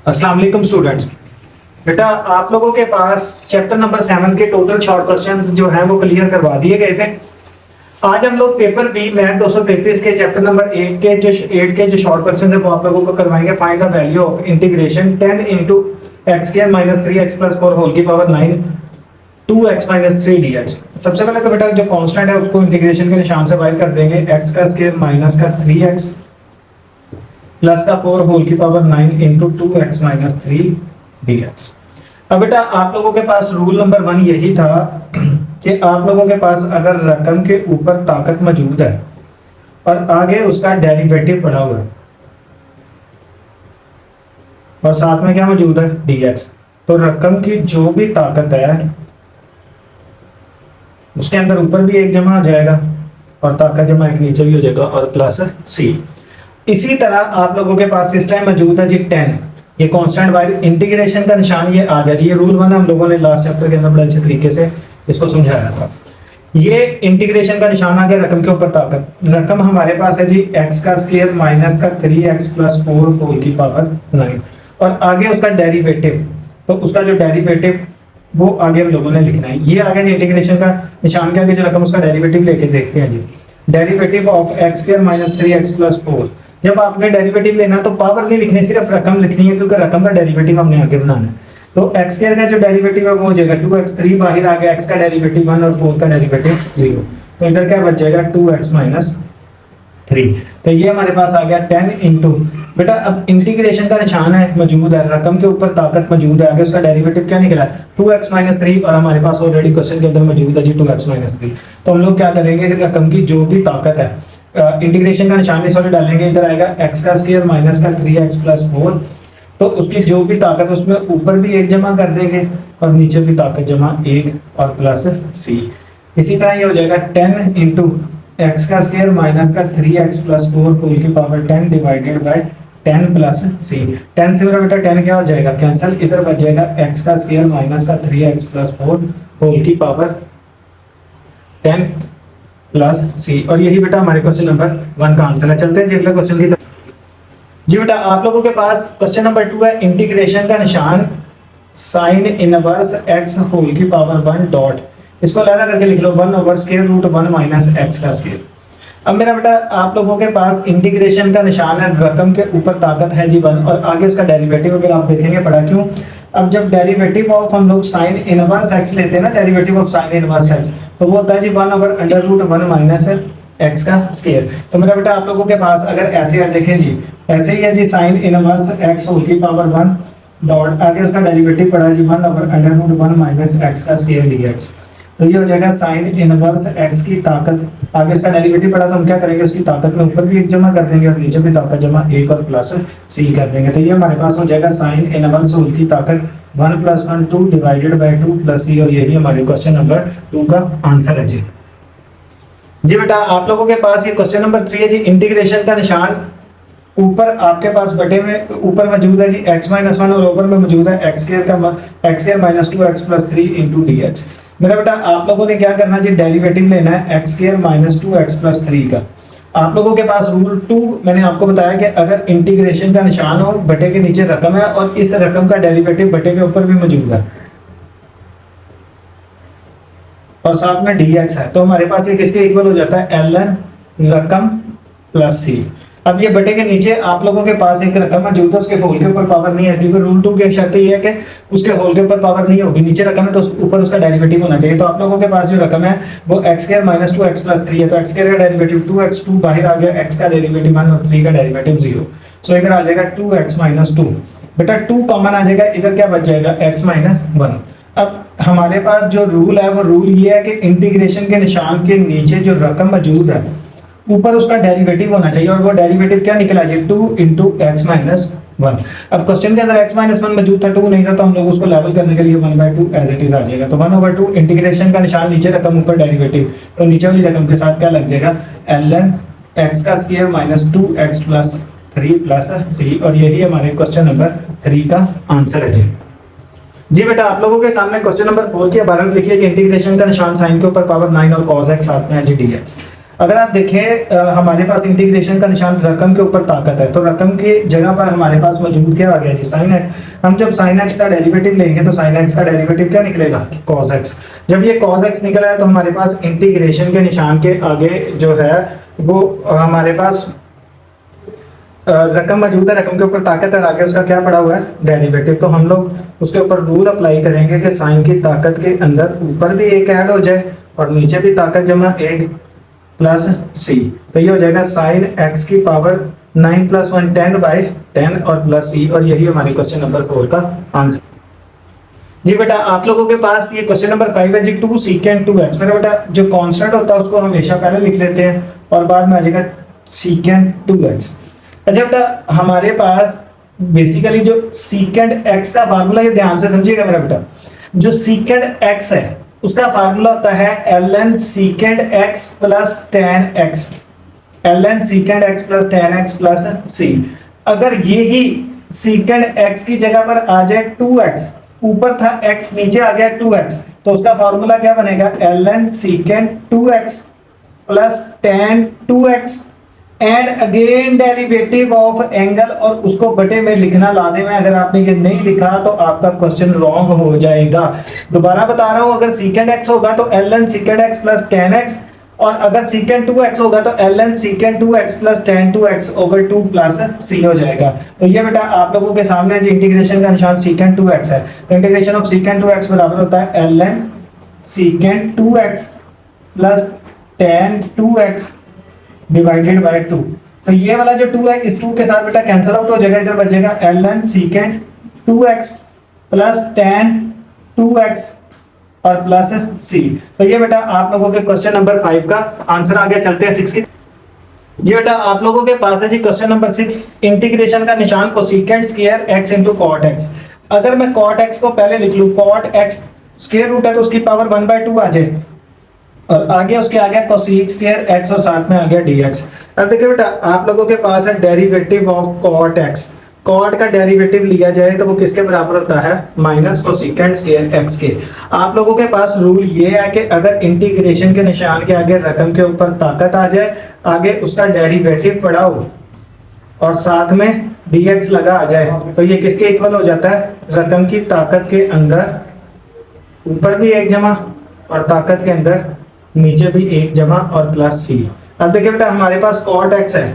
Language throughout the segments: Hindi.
अस्सलाम वालेकुम स्टूडेंट्स। बेटा आप लोगों के पास चैप्टर नंबर 7 के टोटल शॉर्ट क्वेश्चंस जो हैं वो क्लियर करवा दिए गए थे। आज हम लोग पेपर बी मैथ 233 के चैप्टर नंबर 8 के जो शॉर्ट क्वेश्चंस है वो आप लोगों को करवाएंगे। Find the value of integration 10 into x square minus 3x plus 4 whole की पावर 9 2x माइनस 3 dx। सबसे पहले तो बेटा जो कांस्टेंट है उसको इंटीग्रेशन के निशान से बाहर कर देंगे। x का स्क्वायर माइनस का 3x प्लस का 4 होल की power 9 into 2x minus 3 dx। अब बेटा आप लोगों के पास रूल नंबर 1 यही था कि आप लोगों के पास अगर रकम के ऊपर ताकत मौजूद है और आगे उसका डेरिवेटिव पड़ा हुआ है और साथ में क्या मौजूद है dx, तो रकम की जो भी ताकत है उसके अंदर ऊपर भी एक जमा हो जाएगा और ताकत जमा एक नीचे भी हो जाएगा और प्लस c। इसी तरह आप लोगों के पास इस टाइम मौजूद है जी 10, ये कांस्टेंट बाय इंटीग्रेशन का निशान ये आ गया जी। ये रूल 1 हम लोगों ने लास्ट चैप्टर के अंदर बड़े अच्छे तरीके से इसको समझाया था। ये इंटीग्रेशन का निशान आ गया रकम के ऊपर ताकत। रकम हमारे पास है जी x का स्क्वायर माइनस का 3x प्लस 4 होल की पावर 9 और आगे उसका डेरिवेटिव, तो उसका जो डेरिवेटिव वो आगे हम लोगों ने लिखना है। ये आगे इंटीग्रेशन का निशान के आगे जो रकम उसका डेरिवेटिव लेके देखते हैं जी। Derivative of x square minus 3x plus 4। जब आपने डेरिवेटिव लेना तो पावर नहीं लिखनी, सिर्फ रकम लिखनी है क्योंकि रकम का डेरिवेटिव हमने आगे बनाना है। तो x स्क्वायर का जो डेरिवेटिव है वो हो जाएगा 2x, 3 बाहर आ गया, x का डेरिवेटिव 1 और 4 का डेरिवेटिव 0, तो इधर क्या बच जाएगा 2x माइनस 3। तो ये हमारे पास आ गया 10 इंटू, बेटा अब इंटीग्रेशन का निशान है मौजूद है, रकम के ऊपर ताकत मौजूद है, आगे उसका डेरिवेटिव क्या निकला 2x माइनस 3 और हमारे पास ऑलरेडी क्वेश्चन के अंदर मौजूद है जी 2x माइनस 3। तो हम लोग क्या करेंगे, रकम की जो भी ताकत है इंटीग्रेशन का निशान इस वाले डालेंगे, इधर आएगा x का स्क्वायर माइनस का 3x प्लस 4, तो उसकी जो भी ताकत उसमें ऊपर भी एक जमा कर देंगे और नीचे भी ताकत जमा 1 और प्लस c। इसी तरह ये हो जाएगा 10 इंटू x का स्क्वायर माइनस का 3x प्लस 4 होल की power 10 divided by 10 plus c। 10 से मेरा बेटा 10 क्या हो जाएगा कैंसिल, इधर बच जाएगा x का स्क्वायर माइनस का 3x प्लस 4 होल की पावर 10 प्लस सी। और यही बेटा हमारे क्वेश्चन नंबर 1 का आंसर है। चलते हैं जी अगले क्वेश्चन की तरफ। जी बेटा आप लोगों के पास क्वेश्चन नंबर 2 है, इंटीग्रेशन का निशान साइन इनवर्स x होल की पावर 1 डॉट, इसको अलग करके लिख लो 1 over square root 1 minus x का स्क्वायर। अब मेरा बेटा आप लोगों के पास इंटीग्रेशन का निशान है, रकम के ऊपर ताकत है जी 1 और आगे उसका डेरिवेटिव अगर आप देखेंगे पड़ा क्यों। अब जब डेरिवेटिव ऑफ हम लोग साइन इनवर्स x लेते हैं ना, derivative of sine inverse x, तो वो होता है जी 1 over under root 1 minus x का स्क्वायर। तो मेरा बेटा आप लोगों के पास अगर ऐसे है, देखें जी ऐसे ही है जी साइन इनवर्स x होल की पावर 1 डॉट आगे उसका डेरिवेटिव पड़ा जी 1 over under root 1 minus x का स्क्वायर dx। तो ये हो जाएगा साइन इनवर्स x की ताकत, आगे उसका डेरिवेटिव पड़ा तो हम क्या करेंगे उसकी ताकत में ऊपर भी एक जमा कर देंगे और नीचे भी ताकत जमा 1 और प्लस c कर देंगे। तो ये हमारे पास हो जाएगा साइन इनवर्स होल की ताकत 1 plus 1 2 divided by 2 plus c और यही हमारे क्वेश्चन नंबर 2 का आंसर है जी। जी बेटा आप लोगों के पास ये क्वेश्चन नंबर 3 है जी, इंटीग्रेशन का निशान ऊपर आपके पास बटे में ऊपर मौजूद है जी x माइनस 1 और ऊपर में मौजूद है x square minus 2x plus 3 into dx। मेरा बेटा आप लोगों ने क्या करना है जी, डेरिवेटिव लेना है x square minus 2x plus 3 का। आप लोगों के पास रूल 2 मैंने आपको बताया कि अगर इंटीग्रेशन का निशान हो, बटे के नीचे रकम है और इस रकम का डेरिवेटिव बटे के ऊपर भी मौजूद है और साथ में dx है, तो हमारे पास ये किसके इक्वल हो जाता है ln रकम प्लस c। अब ये बटे के नीचे आप लोगों के पास एक रकम मौजूद है, उसके होल के ऊपर पावर नहीं आती, क्योंकि रूल 2 की शर्त ये है कि उसके होल के ऊपर पावर नहीं होगी, नीचे रकम है तो ऊपर उसका डेरिवेटिव होना चाहिए। तो आप लोगों के पास जो रकम है वो x square minus 2x plus 3 है, तो x स्क्वायर का डेरिवेटिव 2x, 2 बाहर आ गया, x का डेरिवेटिव 1 और 3 का डेरिवेटिव 0, सो इधर आ जाएगा 2x माइनस 2। बेटा 2 कॉमन आ जाएगा, इधर क्या बच जाएगा x माइनस 1। अब हमारे पास जो रूल है वो रूल ये है कि इंटीग्रेशन के निशान के नीचे जो रकम मौजूद है ऊपर उसका डेरिवेटिव होना चाहिए और वो डेरिवेटिव क्या निकला जी 2 इंटू x माइनस 1। अब क्वेश्चन के अंदर x माइनस 1 मौजूद था, 2 नहीं था, तो हम लोग उसको लेवल करने के लिए 1/2 एज इट इज आ जाएगा। तो 1/2 इंटीग्रेशन का निशान नीचे रकम ऊपर डेरिवेटिव, तो नीचे वाली रकम के साथ क्या लग जाएगा ln x का square minus 2x plus 3 plus c और यही हमारे क्वेश्चन नंबर 3 का आंसर है जी। जी बेटा आप लोगों के सामने क्वेश्चन नंबर 4 की इबारत लिखी है जी, इंटीग्रेशन का निशान साइन के ऊपर पावर 9 और cos x साथ में है जी dx। अगर आप देखें हमारे पास इंटीग्रेशन का निशान रकम के ऊपर ताकत है, तो रकम की जगह पर हमारे पास मौजूद क्या आ गया जी, साइन एक्स। हम जब साइन एक्स का डेरिवेटिव लेंगे तो साइन एक्स का डेरिवेटिव क्या निकलेगा, कॉस एक्स। जब ये कॉस एक्स निकला है तो हमारे पास इंटीग्रेशन के निशान के आगे जो है वो हमारे पास रकम मौजूद है, रकम के ऊपर ताकत है, आगे उसका क्या पड़ा हुआ है, डेरिवेटिव। तो हम लोग उसके ऊपर रूल अप्लाई करेंगे कि साइन की ताकत के अंदर ऊपर भी एक ऐड हो जाए और नीचे भी ताकत जमा एक प्लस सी। तो ये हो जाएगा साइन एक्स की पावर 9 + 1 10/10 और प्लस सी, और यही हमारे क्वेश्चन नंबर 4 का आंसर। जी बेटा आप लोगों के पास ये क्वेश्चन नंबर 5 है जी, 2 secant 2x। मेरा बेटा जो कांस्टेंट होता है उसको हमेशा पहले लिख लेते हैं और बाद में आ जाएगा secant 2x। अच्छा बेटा हमारे पास बेसिकली जो secant x का फार्मूला, ये ध्यान से समझिएगा मेरा बेटा, जो secant x है उसका फार्मूला होता है ln secant x + tan x, ln secant x + tan x + c। अगर यही secant x की जगह पर आ जाए 2x, ऊपर था x नीचे आ गया 2x, तो उसका फार्मूला क्या बनेगा, ln secant 2x + tan 2x and again derivative of angle, और उसको बटे में लिखना लाजिम है। अगर आपने ये नहीं लिखा तो आपका क्वेश्चन रॉन्ग हो जाएगा। दोबारा बता रहा हूं, अगर secant x होगा तो ln secant x + tan x, और अगर secant 2x होगा तो ln secant 2x + tan 2x / 2 + c हो जाएगा। तो ये बेटा आप लोगों के सामने जो इंटीग्रेशन का निशान secant 2x है, तो इंटीग्रेशन ऑफ secant 2x बराबर होता है ln secant 2x + tan 2x / 2। तो ये वाला जो 2 है इस 2 के साथ बेटा कैंसिल आउट हो जाएगा, इधर बचेगा ln secant 2x + tan 2x और प्लस c। तो ये बेटा आप लोगों के क्वेश्चन नंबर 5 का आंसर। आगे चलते हैं 6 की। ये बेटा आप लोगों के पास है जी क्वेश्चन नंबर 6, इंटीग्रेशन का निशान cosecant square x * cot x। अगर मैं cot x को पहले लिख लूं, cot x स्क्वायर रूट है तो उसकी पावर 1/2 आ जाए, और आगे उसके आ गया cosec स्क्वायर x और साथ में आ गया dx। अब देखिए बेटा आप लोगों के पास है derivative of cot x। cot का डेरिवेटिव लिया जाए तो वो किसके बराबर होता है, -cosecant स्क्वायर x के। आप लोगों के पास रूल ये है कि अगर इंटीग्रेशन के निशान के आगे रकम के ऊपर ताकत आ जाए, आगे उसका डेरिवेटिव पढ़ाओ और साथ में dx लगा आ जाए, तो ये किसके इक्वल हो जाता है, रकम की ताकत के अंदर ऊपर भी एक जमा और ताकत के अंदर नीचे भी एक जमा और प्लस c। अब देखिए बेटा हमारे पास cot x है,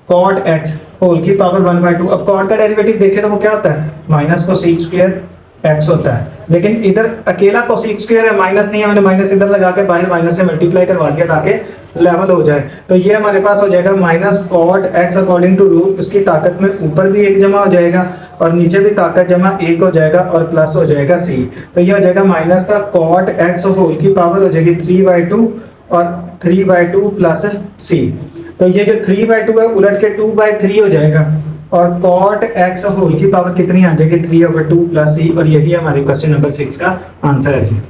cot x होल की पावर 1/2। अब cot का डेरिवेटिव देखें तो वो क्या होता है, -cosec स्क्वायर x होता है, लेकिन इधर अकेला cosec स्क्वायर है, माइनस नहीं है, मैंने माइनस इधर लगा के बाहर माइनस से मल्टीप्लाई करवा दिया ताकि लेवल हो जाए। तो ये हमारे पास हो जाएगा -cot x according to rule, उसकी ताकत में ऊपर भी एक जमा हो जाएगा और नीचे भी ताकत जमा एक हो जाएगा और प्लस हो जाएगा c। तो ये हो जाएगा माइनस का cot x होल की पावर हो जाएगी 3/2 और 3/2 प्लस c। तो ये जो 3/2 है उलट के 2/3 हो जाएगा और cot x होल की पावर कितनी आ जाएगी, 3/2 प्लस c, और यही हमारे क्वेश्चन नंबर 6 का आंसर है जी।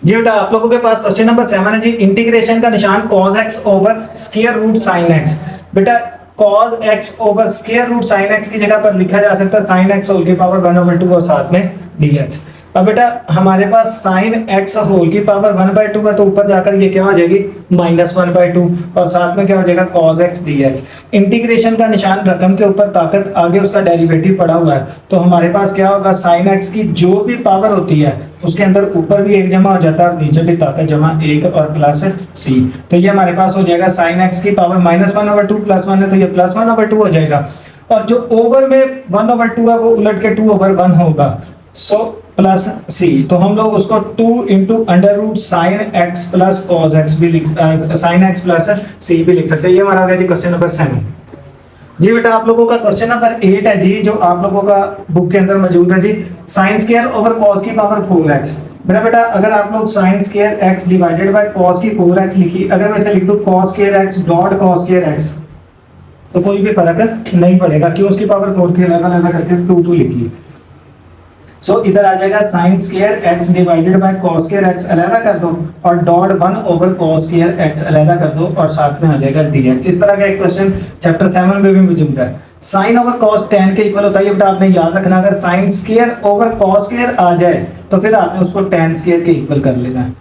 जी बेटा आप लोगों के पास क्वेश्चन नंबर 7 है जी, इंटीग्रेशन का निशान cos x / square root sin x। बेटा cos x / square root sin x की जगह पर लिखा जा सकता है sin x होल की पावर 1/2 और साथ में dx। अब बेटा हमारे पास sin x होल की पावर 1/2 है तो ऊपर जाकर ये क्या हो जाएगी, -1/2 और साथ में क्या हो जाएगा cos x dx। इंटीग्रेशन का निशान रकम के ऊपर ताकत, आगे उसका डेरिवेटिव पड़ा हुआ है, तो हमारे पास क्या होगा, sin x की जो भी पावर होती है उसके अंदर ऊपर भी एक जमा हो जाता है और नीचे भी ताकत जमा एक और प्लस c। तो ये हमारे पास हो जाएगा sin x की पावर -1/2 प्लस 1 है तो ये +1/2 हो जाएगा, और जो ओवर में 1/2 है वो उलट के 2/1 होगा, सो प्लस c। तो हम लोग उसको 2 × sin x + cos x भी लिख sin x + c भी लिख सकते हैं। ये हमारा आ गया जी क्वेश्चन नंबर 7। जी बेटा आप लोगों का क्वेश्चन नंबर 8 है जी, जो आप लोगों का बुक के अंदर मौजूद है जी, sin स्क्वायर / cos की पावर 4x। मेरा बेटा अगर आप लोग sin स्क्वायर x / cos की 4x लिखी, अगर मैं इसे लिख दूं cos square x dot cos square x, तो कोई भी फर्क नहीं पड़ेगा, क्यों, उसकी पावर 4 थी, अलग करके 2 लिख ली। सो इधर आ जाएगा sin square x / cos square x अलग कर दो और डॉट 1/cos स्क्वायर x अलग कर दो और साथ में आ जाएगा dx। इस तरह का एक क्वेश्चन चैप्टर 7 में भी मौजूद है। sin / cos tan के इक्वल होता है, ये बेटा आपने याद रखना, अगर sin स्क्वायर / cos स्क्वायर आ जाए तो फिर आपने उसको tan स्क्वायर के इक्वल कर लेना है।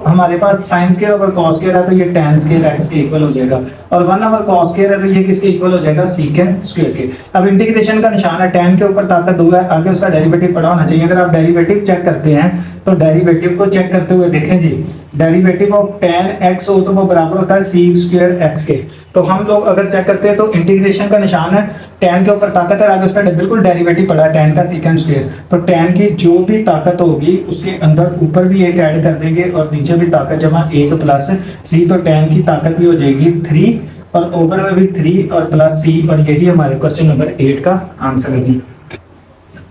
हमारे पास sine square over cos square है तो ये tan स्क्वायर x के इक्वल हो जाएगा, और 1 ओवर कॉस स्क्वायर है तो ये किसके इक्वल हो जाएगा, सीकेंट स्क्वायर के। अब इंटीग्रेशन का निशान है, tan के ऊपर ताकत 2 है, आगे उसका डेरिवेटिव पड़ा होना चाहिए। अगर आप डेरिवेटिव चेक करते हैं तो डेरिवेटिव को चेक करते हुए देखें जी, डेरिवेटिव ऑफ tan x हो तो वो बराबर होता है sec स्क्वायर x के। तो हम लोग अगर चेक करते हैं तो इंटीग्रेशन का निशान है, tan के ऊपर ताकत है, आगे उसका बिल्कुल डेरिवेटिव पड़ा है tan का सीकेंट स्क्वायर, तो tan की जो भी ताकत होगी उसके अंदर ऊपर भी एक ऐड कर देंगे और नीचे भी ताकत जमा 1 प्लस c, तो tan की ताकत भी हो जाएगी 3 और ओवर में भी 3 और प्लस c, और यही हमारे क्वेश्चन नंबर 8 का आंसर है जी।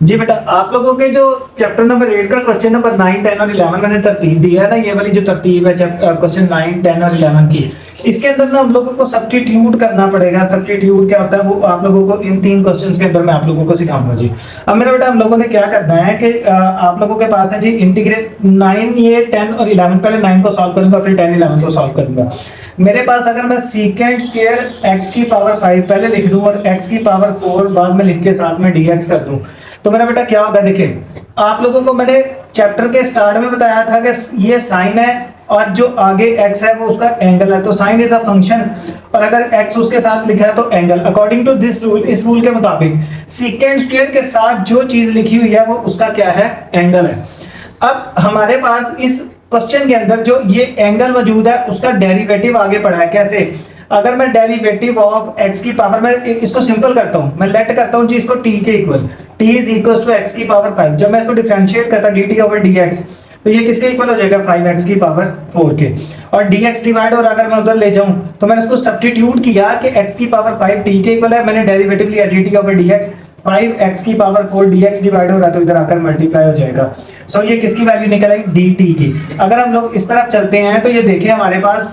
जी बेटा, आप लोगों के जो चैप्टर नंबर 8 का क्वेश्चन नंबर 9, 10 और 11 मैंने तरतीब दी है ना, ये वाली जो तरतीब है क्वेश्चन 9, 10 और 11 की, इसके अंदर ना हम लोगों को सब्स्टिट्यूट करना पड़ेगा। सब्स्टिट्यूट क्या होता है वो आप लोगों को इन 3 क्वेश्चंस के अंदर मैं आप लोगों को सिखाऊंगा जी। अब मेरा बेटा हम लोगों ने क्या करना है कि आप लोगों के पास है जी इंटीग्रेट 9, ये 10 और 11, पहले 9 को सॉल्व करूंगा फिर 10, 11 को सॉल्व करूंगा। मेरे पास अगर मैं सीकेंट स्क्वायर x की पावर 5 पहले लिख दूं और x की पावर 4 बाद में लिख के साथ में dx कर दूं, तो मेरा बेटा क्या होगा, देखिए आप लोगों को मैंने चैप्टर के स्टार्ट में बताया था कि ये साइन है और जो आगे x है वो उसका एंगल है, तो साइन इज अ फंक्शन और अगर x उसके साथ लिखा है तो angle. According to this rule, इस रूल के मुताबिक सीकेंट स्क्वायर के साथ जो चीज लिखी हुई है वो उसका क्या है, एंगल है। अब हमारे पास इस क्वेश्चन के अंदर जो ये एंगल मौजूद है उसका डेरिवेटिव आगे पड़ा है। कैसे, अगर मैं डेरिवेटिव ऑफ x की पावर, मैं इसको सिंपल करता हूं, मैं लेट करता हूं जी इसको t के equal, t is equal to x की पावर 5, जब मैं इसको डिफरेंशिएट करता dt ओवर dx तो ये किसके इक्वल हो जाएगा, 5x की पावर 4 के, और dx डिवाइड, और अगर मैं उधर ले जाऊं तो मैंने इसको सब्स्टिट्यूट किया कि x की पावर 5 t के इक्वल है, मैंने डेरिवेटिव लिया dt ओवर dx, 5x की पावर 4 dx डिवाइड हो रहा है तो इधर आकर मल्टीप्लाई हो जाएगा। सो ये किसकी वैल्यू निकल आई, dt की। अगर हम लोग इस तरफ चलते हैं तो ये देखिए हमारे पास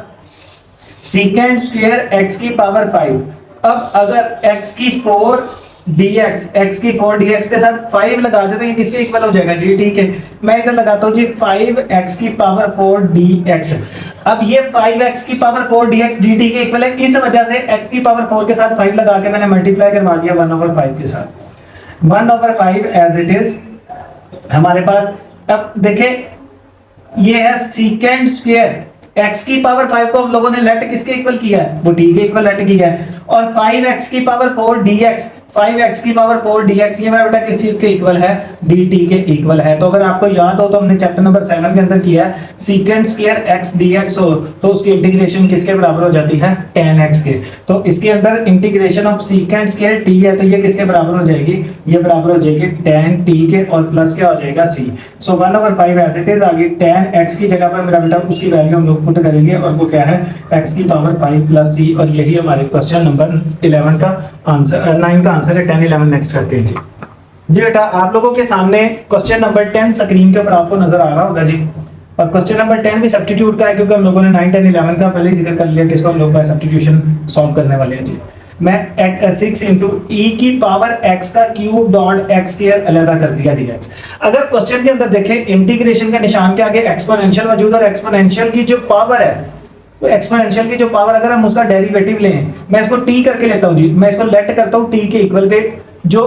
सीकेंट स्क्वायर x की पावर 5, अब अगर x की 4 dx, x की 4 dx के साथ 5 लगा दे तो ये किसके इक्वल हो जाएगा, dt के। मैं इधर लगाता हूं जी 5x की पावर 4 dx, अब ये 5x की पावर 4 dx dt के इक्वल है, इस वजह से x की पावर 4 के साथ 5 लगा के मैंने मल्टीप्लाई करवा दिया 1/5 के साथ, 1/5 एज इट इज हमारे पास। अब देखें ये है सीकेंट स्क्वायर x की पावर 5 को हम लोगों ने लेट किसके इक्वल किया है, वो t के इक्वल लेट किया है, और 5x की पावर 4 dx, 5x की पावर 4 dx ये मेरा बेटा किस चीज के इक्वल है, dt के इक्वल है। तो अगर आपको याद हो तो हमने चैप्टर नंबर 7 के अंदर किया है, सीकेंट स्क्वायर x dx हो तो उसकी इंटीग्रेशन किसके बराबर हो जाती है, tan x के। तो इसके अंदर integration of secant square t है तो ये किसके बराबर हो जाएगी, ये बराबर हो जाएगी tan t के, और प्लस क्या हो जाएगा c। So 1/5 as it is, आगे tan x की जगह पर मेरा बेटा उसकी वैल्यू हम लोग पुट करेंगे और वो क्या है, x की पावर 5 प्लस c, और यही हमारे क्वेश्चन नंबर 11 का आंसर, 9 का आंसर है। 10, 11 नेक्स्ट करते हैं जी बेटा, आप लोगों के सामने क्वेश्चन नंबर 10 स्क्रीन के ऊपर आपको नजर आ रहा होगा जी, और क्वेश्चन नंबर 10 भी सब्स्टिट्यूट का है क्योंकि हम लोगों ने 9, 10, 11 का पहले ही जिक्र कर लिया कि इसको हम लोग बाय सब्स्टिट्यूशन सॉल्व करने वाले हैं जी। मैं 6 इंटू e की पावर x का क्यूब डॉट x स्क्वायर अलग कर दिया dx। अगर क्वेश्चन के अंदर देखें इंटीग्रेशन के निशान के आगे एक्सपोनेंशियल मौजूद, और एक्सपोनेंशियल की जो पावर है, तो एक्सपोनेंशियल की जो पावर अगर हम उसका डेरिवेटिव लें, मैं इसको t करके लेता हूं जी, मैं इसको लेट करता हूं t के इक्वल पे, जो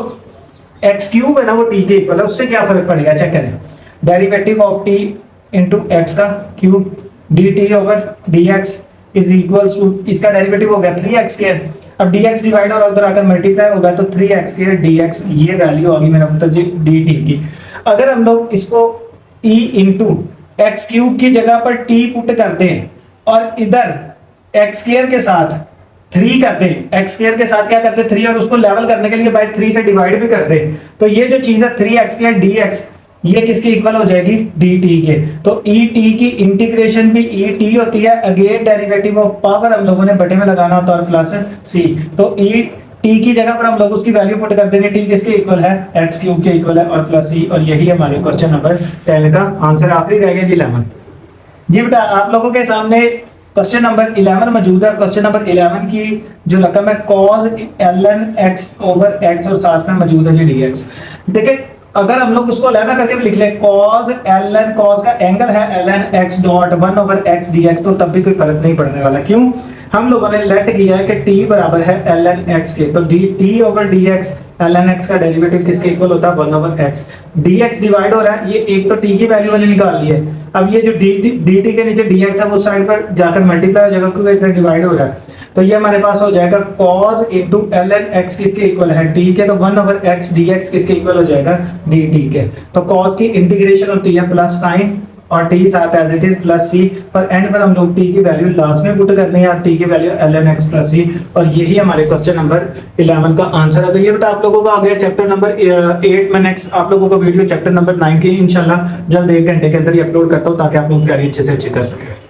x क्यूब है ना वो t के इक्वल है, उससे क्या फर्क पड़ेगा चेक करें, derivative of t into x का cube dt over dx is equal to, इसका डेरिवेटिव हो गया 3x स्क्वायर, अब dx डिवाइड और उधर आकर मल्टीप्लाई होगा तो 3x स्क्वायर dx, ये वैल्यू होगी मेरा मतलब जी dt की। अगर हम लोग इसको e इंटू एक्स क्यूब की जगह पर t पुट कर दें और इधर x स्क्वायर के साथ 3 कर दें, x स्क्वायर के साथ क्या करते हैं 3, और उसको लेवल करने के लिए बाय 3 से डिवाइड भी कर दें, तो ये जो चीज है 3x स्क्वायर dx ये किसके इक्वल हो जाएगी, dt के। तो et की इंटीग्रेशन भी et होती है, अगेन डेरिवेटिव ऑफ पावर हम लोगों ने बटे में लगाना होता है और प्लस c, तो t की जगह पर हम लोग उसकी वैल्यू पुट कर देंगे, t किसके इक्वल है, x क्यूब के इक्वल है और प्लस c, और यही हमारे क्वेश्चन नंबर 10 का आंसर। आखिरी रह गया जी 11 जी बेटा, आप लोगों के सामने क्वेश्चन नंबर 11 मौजूद है। क्वेश्चन नंबर 11 की जो रकम है cos ln x over x और साथ में मौजूद है जी dx। देखिए अगर हम लोग उसको अलग करके भी लिख ले, cos ln, cos का एंगल है ln x dot 1 over x dx, तो तब भी कोई फर्क नहीं पड़ने वाला। क्यों, हम लोगों ने लेट किया है कि t बराबर है ln x के, तो t over dx, ln x का डेरिवेटिव किसके इक्वल होता है 1 ओवर x, dx डिवाइड हो रहा है, ये एक तो t की वैल्यू मैंने निकाल ली है, अब ये जो डी टी के नीचे डी एक्स है वो साइड पर जाकर मल्टीप्लाई हो जाएगा क्योंकि इधर डिवाइड हो रहा है, तो ये हमारे पास हो जाएगा cos into L N X किसके इक्वल है, टी के, तो 1/x dx किसके इक्वल हो जाएगा, dt के। तो cos की इंटीग्रेशन होती है प्लस साइन और t साथ as it is plus c, पर एंड पर हम लोग t की वैल्यू लास्ट में पुट करते हैं, t की value ln x plus c, और यही हमारे क्वेश्चन नंबर 11 का आंसर है। तो ये बेटा आप लोगों का आ गया चैप्टर नंबर 8 में। नेक्स्ट आप लोगों को वीडियो चैप्टर नंबर 9 की इंशाल्लाह जल्द 1 घंटे के अंदर ही अपलोड करता हूँ ताकि आप लोग तैयारी अच्छे से अच्छी कर सकें।